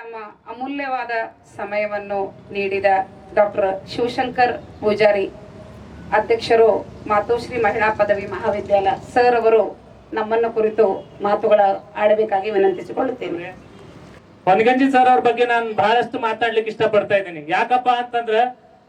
ನಮ್ಮ ಅಮೂಲ್ಯವಾದ ಸಮಯವನ್ನು ನೀಡಿದ ಡಾಕ್ಟರ್ ಶಿವಶಂಕರ್ ಪೂಜಾರಿ ಅಧ್ಯಕ್ಷರು ಮಾತೋಶ್ರೀ ಮಹಿಳಾ ಪದವಿ ಮಹಾವಿದ್ಯಾಲಯ ಸರ್ ಅವರು ನಮ್ಮನ್ನು ಕುರಿತು ಮಾತುಗಳ ಆಡಬೇಕಾಗಿ ವಿನಂತಿಸಿಕೊಳ್ಳುತ್ತೇನೆ. ಹೊನಗಂಜಿ ಸರ್ ಅವ್ರ ಬಗ್ಗೆ ನಾನು ಬಹಳಷ್ಟು ಮಾತಾಡ್ಲಿಕ್ಕೆ ಇಷ್ಟಪಡ್ತಾ ಇದ್ದೀನಿ. ಯಾಕಪ್ಪ ಅಂತಂದ್ರೆ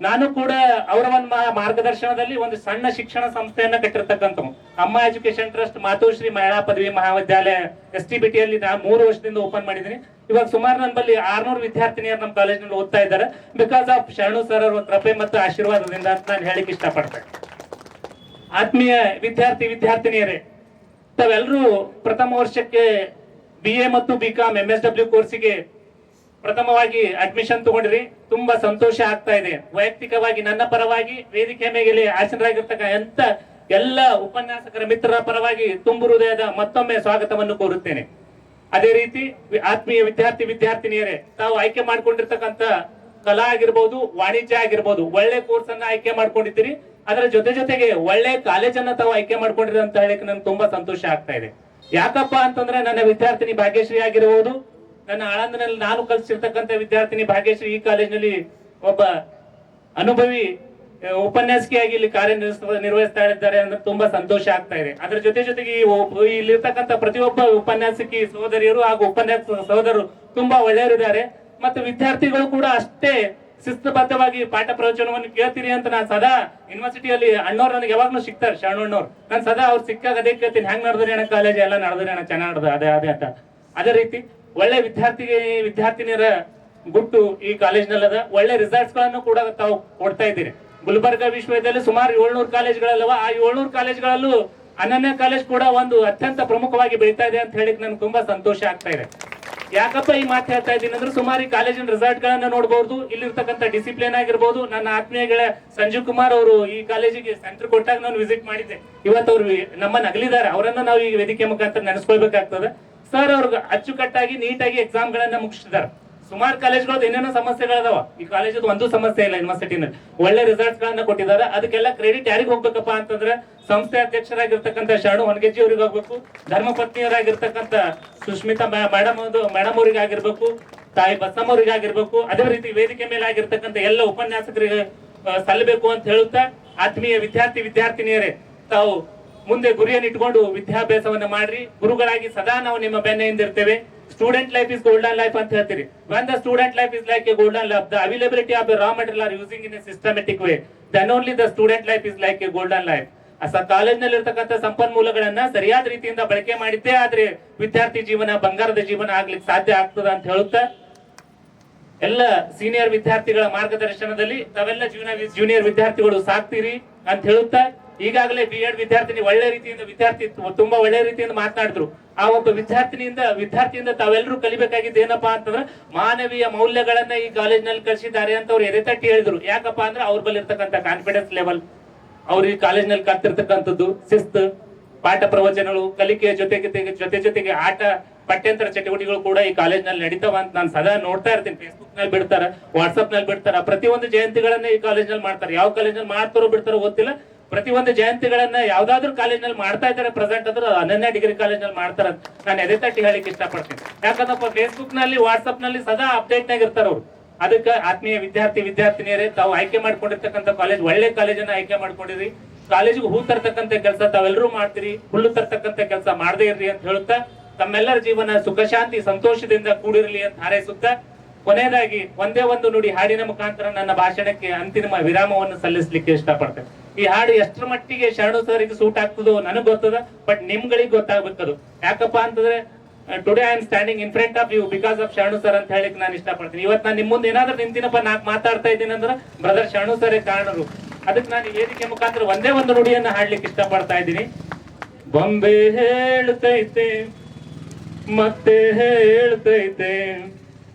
ನಾನು ಕೂಡ ಅವರ ಒಂದು ಮಾರ್ಗದರ್ಶನದಲ್ಲಿ ಒಂದು ಸಣ್ಣ ಶಿಕ್ಷಣ ಸಂಸ್ಥೆಯನ್ನ ಕಟ್ಟಿರ್ತಕ್ಕಂಥ ಅಮ್ಮ ಎಜುಕೇಶನ್ ಟ್ರಸ್ಟ್ ಮಾತೋಶ್ರೀ ಮಹಿಳಾ ಪದವಿ ಮಹಾವಿದ್ಯಾಲಯ STBT ಅಲ್ಲಿ ನಾನು 3 ವರ್ಷದಿಂದ ಓಪನ್ ಮಾಡಿದ್ದೀನಿ. ಇವಾಗ ಸುಮಾರು ನನ್ನ ಬಳಿ 600 ವಿದ್ಯಾರ್ಥಿನಿಯರು ನಮ್ಮ ಕಾಲೇಜಿನಲ್ಲಿ ಓದ್ತಾ ಇದ್ದಾರೆ. ಬಿಕಾಸ್ ಆಫ್ ಶರಣು ಸರ್ ಅವರ ಕೃಪೆ ಮತ್ತು ಆಶೀರ್ವಾದದಿಂದ ಅಂತ ನಾನು ಹೇಳಿಕ್ಕೆ ಇಷ್ಟಪಡ್ತೇನೆ. ಆತ್ಮೀಯ ವಿದ್ಯಾರ್ಥಿನಿಯರೇ, ತಾವೆಲ್ಲರೂ ಪ್ರಥಮ ವರ್ಷಕ್ಕೆ BA ಮತ್ತು BCom MSW ಕೋರ್ಸಿಗೆ ಪ್ರಥಮವಾಗಿ ಅಡ್ಮಿಷನ್ ತಗೊಂಡ್ರಿ. ತುಂಬಾ ಸಂತೋಷ ಆಗ್ತಾ ಇದೆ. ವೈಯಕ್ತಿಕವಾಗಿ ನನ್ನ ಪರವಾಗಿ ವೇದಿಕೆ ಮೇಲೆ ಆಸೀನರಾಗಿರ್ತಕ್ಕಂಥ ಎಲ್ಲ ಉಪನ್ಯಾಸಕರ ಮಿತ್ರರ ಪರವಾಗಿ ತುಂಬು ಹೃದಯದ ಮತ್ತೊಮ್ಮೆ ಸ್ವಾಗತವನ್ನು ಕೋರುತ್ತೇನೆ. ಅದೇ ರೀತಿ ಆತ್ಮೀಯ ವಿದ್ಯಾರ್ಥಿನಿಯರೇ, ತಾವು ಆಯ್ಕೆ ಮಾಡ್ಕೊಂಡಿರ್ತಕ್ಕಂಥ ಕಲಾ ಆಗಿರ್ಬೋದು, ವಾಣಿಜ್ಯ ಆಗಿರ್ಬೋದು, ಒಳ್ಳೆ ಕೋರ್ಸ್ ಅನ್ನ ಆಯ್ಕೆ ಮಾಡ್ಕೊಂಡಿದ್ದೀರಿ. ಅದರ ಜೊತೆಗೆ ಒಳ್ಳೆ ಕಾಲೇಜನ್ನ ತಾವು ಆಯ್ಕೆ ಮಾಡ್ಕೊಂಡಿರಿ ಅಂತ ಹೇಳಕ್ಕೆ ನನ್ಗೆ ತುಂಬಾ ಸಂತೋಷ ಆಗ್ತಾ ಇದೆ. ಯಾಕಪ್ಪ ಅಂತಂದ್ರೆ ನನ್ನ ವಿದ್ಯಾರ್ಥಿನಿ ಭಾಗ್ಯಶ್ರೀ ಆಗಿರ್ಬೋದು, ನನ್ನ ಆಳಂದನಲ್ಲಿ ನಾನು ಕಲಿಸಿರ್ತಕ್ಕಂಥ ವಿದ್ಯಾರ್ಥಿನಿ ಭಾಗ್ಯಶ್ರೀ ಈ ಕಾಲೇಜಿನಲ್ಲಿ ಒಬ್ಬ ಅನುಭವಿ ಉಪನ್ಯಾಸಕಿಯಾಗಿ ಇಲ್ಲಿ ನಿರ್ವಹಿಸ್ತಾ ಇದ್ದಾರೆ ಅಂದ್ರೆ ತುಂಬಾ ಸಂತೋಷ ಆಗ್ತಾ ಇದೆ. ಅದರ ಜೊತೆಗೆ ಇಲ್ಲಿರ್ತಕ್ಕಂಥ ಪ್ರತಿಯೊಬ್ಬ ಉಪನ್ಯಾಸಕಿ ಸಹೋದರಿಯರು ಹಾಗೂ ಉಪನ್ಯಾಸ ಸಹೋದರರು ತುಂಬಾ ಒಳ್ಳೆಯವರಿದ್ದಾರೆ. ಮತ್ತು ವಿದ್ಯಾರ್ಥಿಗಳು ಕೂಡ ಅಷ್ಟೇ ಶಿಸ್ತುಬದ್ಧವಾಗಿ ಪಾಠ ಪ್ರವಚನವನ್ನು ಕೇಳ್ತೀರಿ ಅಂತ ನಾನು ಸದಾ ಯೂನಿವರ್ಸಿಟಿಯಲ್ಲಿ ಅಣ್ಣವ್ರು ನನಗೆ ಯಾವಾಗ್ಲೂ ಸಿಗ್ತಾರೆ. ಶರಣಣ್ಣವ್ರು ನಾನು ಸದಾ ಅವ್ರು ಸಿಕ್ಕಾಗ ಅದೇ ಕೇಳ್ತೀನಿ, ಹೆಂಗ್ ನಡೆದ್ರಿ ಅಣ್ಣ ಕಾಲೇಜ್ ಎಲ್ಲ ನಡೆದ್ರಿ ಅಣ್ಣ, ಚೆನ್ನಾಗ್ ನಡೆದ ಅದೇ ಅಂತ. ಅದೇ ರೀತಿ ಒಳ್ಳೆ ವಿದ್ಯಾರ್ಥಿನಿಯರ ಗುಟ್ಟು ಈ ಕಾಲೇಜ್ನಲ್ಲದ. ಒಳ್ಳೆ ರಿಸಲ್ಟ್ಸ್ ಗಳನ್ನು ಕೂಡ ತಾವು ಕೊಡ್ತಾ ಇದ್ದೀರಿ. ಗುಲ್ಬರ್ಗಾ ವಿಶ್ವವಿದ್ಯಾಲಯ ಸುಮಾರು 700 ಕಾಲೇಜ್ಗಳಲ್ಲವ. ಆ 700 ಕಾಲೇಜ್ಗಳಲ್ಲೂ ಅನನ್ಯ ಕಾಲೇಜ್ ಕೂಡ ಒಂದು ಅತ್ಯಂತ ಪ್ರಮುಖವಾಗಿ ಬೆಳೀತಾ ಇದೆ ಅಂತ ಹೇಳಿಕ್ ನನ್ಗೆ ತುಂಬಾ ಸಂತೋಷ ಆಗ್ತಾ ಇದೆ. ಯಾಕಪ್ಪ ಈ ಮಾತು ಹೇಳ್ತಾ ಇದ್ದೀನಿ ಅಂದ್ರೆ ಸುಮಾರು ಈ ಕಾಲೇಜಿನ ರಿಸಲ್ಟ್ ಗಳನ್ನ ನೋಡಬಹುದು, ಇಲ್ಲಿರ್ತಕ್ಕಂಥ ಡಿಸಿಪ್ಲಿನ್ ಆಗಿರ್ಬೋದು. ನನ್ನ ಆತ್ಮೀಯಗಳ ಸಂಜೀವ್ ಕುಮಾರ್ ಅವರು ಈ ಕಾಲೇಜಿಗೆ ಸೆಂಟರ್ ಕೊಟ್ಟಾಗ ನಾನು ವಿಸಿಟ್ ಮಾಡಿದ್ದೆ. ಇವತ್ತು ಅವರು ನಮ್ಮನ್ನ ಅಗಲಿದ್ದಾರೆ. ಅವರನ್ನ ನಾವು ಈ ವೇದಿಕೆ ಮುಖಾಂತರ ನೆನೆಸ್ಕೊಳ್ಬೇಕಾಗ್ತದೆ. ಸರ್ ಅವ್ರಿಗೆ ಅಚ್ಚುಕಟ್ಟಾಗಿ ನೀಟಾಗಿ ಎಕ್ಸಾಮ್ ಗಳನ್ನ ಮುಗಿಸಿದ್ದಾರೆ. ಸುಮಾರು ಕಾಲೇಜ್ಗಳದ್ದು ಏನೇನೋ ಸಮಸ್ಯೆಗಳದಾವ, ಈ ಕಾಲೇಜದು ಒಂದು ಸಮಸ್ಯೆ ಇಲ್ಲ. ಯೂನಿವರ್ಸಿಟಿನಲ್ಲಿ ಒಳ್ಳೆ ರಿಸಲ್ಟ್ಸ್ ಗಳನ್ನ ಕೊಟ್ಟಿದ್ದಾರೆ. ಅದಕ್ಕೆಲ್ಲ ಕ್ರೆಡಿಟ್ ಯಾರಿಗೆ ಹೋಗ್ಬೇಕಪ್ಪ ಅಂತಂದ್ರೆ ಸಂಸ್ಥೆ ಅಧ್ಯಕ್ಷರಾಗಿರ್ತಕ್ಕಂಥ ಶರಣು ಹೊನಗಜ್ಜಿ ಅವ್ರಿಗೆ ಹೋಗ್ಬೇಕು, ಧರ್ಮಪತ್ನಿಯರಾಗಿರ್ತಕ್ಕಂಥ ಸುಷ್ಮಿತಾ ಮೇಡಮ್ ಅವರಿಗೆ ಆಗಿರ್ಬೇಕು, ತಾಯಿ ಬಸಮ್ಮ ಅವರಿಗೆ ಆಗಿರ್ಬೇಕು. ಅದೇ ರೀತಿ ವೇದಿಕೆ ಮೇಲೆ ಆಗಿರ್ತಕ್ಕಂಥ ಎಲ್ಲ ಉಪನ್ಯಾಸಕರಿಗೆ ಸಲ್ಲಬೇಕು ಅಂತ ಹೇಳುತ್ತಾ, ಆತ್ಮೀಯ ವಿದ್ಯಾರ್ಥಿನಿಯರೇ, ತಾವು ಮುಂದೆ ಗುರಿಯನ್ನು ಇಟ್ಕೊಂಡು ವಿದ್ಯಾಭ್ಯಾಸವನ್ನ ಮಾಡ್ರಿ. ಗುರುಗಳಾಗಿ ಸದಾ ನಾವು ನಿಮ್ಮ ಬೆನ್ನೆಯಿಂದ ಇರ್ತೇವೆ. Student life is golden life ಅಂತ ಹೇಳ್ತೀರಿ. when the student life is like a golden life, the availability of the raw material are using in a systematic way, then only the student life is like a golden life. ಕಾಲೇಜ್ನಲ್ಲಿ ಇರ್ತಕ್ಕಂಥ ಸಂಪನ್ಮೂಲಗಳನ್ನ ಸರಿಯಾದ ರೀತಿಯಿಂದ ಬಳಕೆ ಮಾಡಿದ್ದೇ ಆದ್ರೆ ವಿದ್ಯಾರ್ಥಿ ಜೀವನ ಬಂಗಾರದ ಜೀವನ ಆಗ್ಲಿಕ್ಕೆ ಸಾಧ್ಯ ಆಗ್ತದ ಅಂತ ಹೇಳುತ್ತಾ, ಎಲ್ಲ ಸೀನಿಯರ್ ವಿದ್ಯಾರ್ಥಿಗಳ ಮಾರ್ಗದರ್ಶನದಲ್ಲಿ ತಾವೆಲ್ಲ ಜೂನಿಯರ್ ವಿದ್ಯಾರ್ಥಿಗಳು ಸಾಕ್ತೀರಿ ಅಂತ ಹೇಳುತ್ತಾ, ಈಗಾಗಲೇ B.Ed ವಿದ್ಯಾರ್ಥಿನಿ ಒಳ್ಳೆ ರೀತಿಯಿಂದ ತುಂಬಾ ಒಳ್ಳೆ ರೀತಿಯಿಂದ ಮಾತನಾಡಿದ್ರು. ಆ ಒಬ್ಬ ವಿದ್ಯಾರ್ಥಿಯಿಂದ ತಾವೆಲ್ಲರೂ ಕಲಿಬೇಕಾಗಿದ್ದು ಏನಪ್ಪಾ ಅಂತಂದ್ರೆ ಮಾನವೀಯ ಮೌಲ್ಯಗಳನ್ನ ಈ ಕಾಲೇಜ್ನಲ್ಲಿ ಕಲಿಸಿದ್ದಾರೆ ಅಂತ ಅವ್ರು ಎದೆತಟ್ಟಿ ಹೇಳಿದ್ರು. ಯಾಕಪ್ಪ ಅಂದ್ರೆ ಅವ್ರ ಬಳಿ ಇರ್ತಕ್ಕಂಥ ಕಾನ್ಫಿಡೆನ್ಸ್ ಲೆವೆಲ್, ಅವ್ರು ಈ ಕಾಲೇಜ್ನಲ್ಲಿ ಕಲ್ತಿರ್ತಕ್ಕಂಥದ್ದು ಶಿಸ್ತು, ಪಾಠ ಪ್ರವಚನಗಳು, ಕಲಿಕೆಯ ಜೊತೆಗೆ ಆಟ ಪಠ್ಯಂತರ ಚಟುವಟಿಕೆಗಳು ಕೂಡ ಈ ಕಾಲೇಜ್ನಲ್ಲಿ ನಡೀತಾವ ಅಂತ ನಾನು ಸದಾ ನೋಡ್ತಾ ಇರ್ತೀನಿ. ಫೇಸ್ಬುಕ್ ನಲ್ಲಿ ಬಿಡ್ತಾರ, ವಾಟ್ಸ್ಆಪ್ ನಲ್ಲಿ ಬಿಡ್ತಾರ. ಪ್ರತಿಯೊಂದು ಜಯಂತಿಗಳನ್ನ ಈ ಕಾಲೇಜ್ನಲ್ಲಿ ಮಾಡ್ತಾರೆ. ಯಾವ ಕಾಲೇಜ್ನಲ್ಲಿ ಮಾಡ್ತಾರೋ ಬಿಡ್ತಾರೋ ಗೊತ್ತಿಲ್ಲ. ಪ್ರತಿಯೊಂದು ಜಯಂತಿಗಳನ್ನ ಯಾವ್ದಾದ್ರು ಕಾಲೇಜ್ನಲ್ಲಿ ಮಾಡ್ತಾ ಇದ್ದಾರೆ. ಪ್ರೆಸೆಂಟ್ ಅಂದ್ರೆ ಅನನ್ಯ ಡಿಗ್ರಿ ಕಾಲೇಜ್ನಲ್ಲಿ ಮಾಡ್ತಾರ. ನಾನು ಎದೆ ತಟ್ಟಿ ಹೇಳಿಕ್ಕೆ ಇಷ್ಟಪಡ್ತೀನಿ. ಯಾಕಂದ್ರೆ ಫೇಸ್ಬುಕ್ ನಲ್ಲಿ ವಾಟ್ಸ್ಆಪ್ ನಲ್ಲಿ ಸದಾ ಅಪ್ಡೇಟ್ ನಾಗ ಇರ್ತಾರ ಅವ್ರು. ಅದಕ್ಕೆ ಆತ್ಮೀಯ ವಿದ್ಯಾರ್ಥಿನಿಯರೇ, ತಾವು ಆಯ್ಕೆ ಮಾಡ್ಕೊಂಡಿರ್ತಕ್ಕಂಥ ಕಾಲೇಜ್ ಒಳ್ಳೆ ಕಾಲೇಜನ್ನ ಆಯ್ಕೆ ಮಾಡ್ಕೊಂಡಿರಿ. ಕಾಲೇಜಿಗೆ ಹೂ ತರ್ತಕ್ಕಂಥ ಕೆಲಸ ತಾವೆಲ್ಲರೂ ಮಾಡ್ತೀರಿ, ಹುಲ್ಲು ತರ್ತಕ್ಕಂಥ ಕೆಲಸ ಮಾಡದೇ ಇರ್ರಿ ಅಂತ ಹೇಳುತ್ತಾ, ತಮ್ಮೆಲ್ಲರ ಜೀವನ ಸುಖ ಶಾಂತಿ ಸಂತೋಷದಿಂದ ಕೂಡಿರಲಿ ಅಂತ ಹಾರೈಸುತ್ತಾ, ಕೊನೆಯದಾಗಿ ಒಂದೇ ಒಂದು ನುಡಿ ಹಾಡಿನ ಮುಖಾಂತರ ನನ್ನ ಭಾಷಣಕ್ಕೆ ಅಂತಿಮ ವಿರಾಮವನ್ನು ಸಲ್ಲಿಸಲಿಕ್ಕೆ ಇಷ್ಟಪಡ್ತೇನೆ. ಈ ಹಾಡು ಎಷ್ಟರ ಮಟ್ಟಿಗೆ ಶರಣು ಸರಿಗೆ ಸೂಟ್ ಆಗ್ತದೋ ನನಗ್ ಗೊತ್ತದ, ಬಟ್ ನಿಮ್ಗಳಿಗೆ ಗೊತ್ತಾಗ್ಬೇಕದು. ಯಾಕಪ್ಪ ಅಂತಂದ್ರೆ today I am standing in front of you because of Sharanu sir ಅಂತ ಹೇಳಿಕ್ ನಾನು ಇಷ್ಟಪಡ್ತೀನಿ. ಇವತ್ತು ನಾನು ನಿಮ್ ಮುಂದೆ ಏನಾದ್ರೂ ನಿಂತಿನಪ್ಪ ನಾಲ್ಕು ಮಾತಾಡ್ತಾ ಇದ್ದೀನಿ ಅಂದ್ರೆ ಬ್ರದರ್ ಶರಣು ಸರೇ ಕಾರಣರು. ಅದಕ್ಕೆ ನಾನು ಈ ವೇದಿಕೆ ಮುಖಾಂತರ ಒಂದೇ ಒಂದು ನುಡಿಯನ್ನ ಹಾಡ್ಲಿಕ್ಕೆ ಇಷ್ಟಪಡ್ತಾ ಇದ್ದೀನಿ. ಬೊಂಬೆ ಹೇಳ್ತೈತೆ ಮತ್ತೆ ಹೇಳ್ತೈತೆ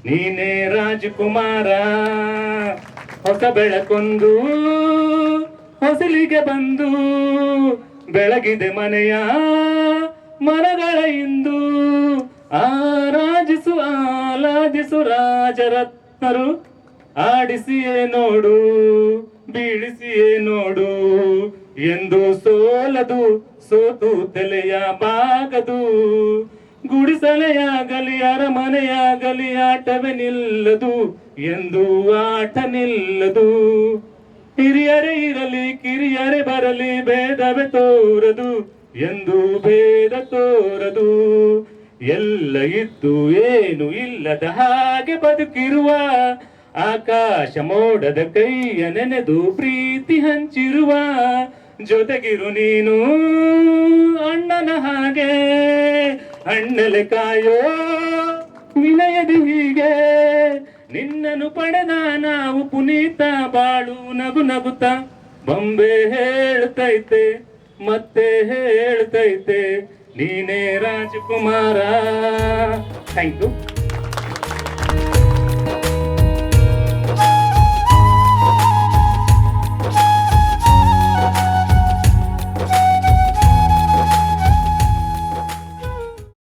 ನೀನೇ ರಾಜಕುಮಾರ, ಹೊಸ ಬೆಳಕೊಂದು ಹೊಸಲಿಗೆ ಬಂದು ಬೆಳಗಿದೆ ಮನೆಯ ಮರಗಳ ಇಂದು, ಆಲಾದಿಸು ರಾಜರತ್ನರು, ಆಡಿಸಿಯೇ ನೋಡು ಬೀಳಿಸಿಯೇ ನೋಡು, ಎಂದು ಸೋಲದು ಸೋತು ತಲೆಯ ಬಾಗದು, ಗುಡಿಸಲೆಯಾಗಲಿ ಅರಮನೆಯಾಗಲಿ ಆಟವೇ ನಿಲ್ಲದು ಎಂದು ಆಟ ನಿಲ್ಲದು. ಹಿರಿಯರೇ ಇರಲಿ ಕಿರಿಯರೇ ಬರಲಿ ಭೇದವೇ ತೋರದು ಎಂದು ಭೇದ ತೋರದು. ಎಲ್ಲ ಇದ್ದು ಏನು ಇಲ್ಲದ ಹಾಗೆ ಬದುಕಿರುವ ಆಕಾಶ ಮೋಡದ ಕೈಯ ನೆನೆದು ಪ್ರೀತಿ ಹಂಚಿರುವ ಜೊತೆಗಿರು ನೀನು ಅಣ್ಣನ ಹಾಗೆ ಅಣ್ಣಲೆ ಕಾಯೋ ವಿನಯದಿ ಹೀಗೆ ನಿನ್ನನ್ನು ಪಡೆದ ನಾವು ಪುನೀತ ಬಾಳು ನಗು ನಗುತ್ತ ಬೊಂಬೆ ಹೇಳ್ತೈತೆ ಮತ್ತೆ ಹೇಳ್ತೈತೆ ನೀನೇ ರಾಜಕುಮಾರ. Thank you.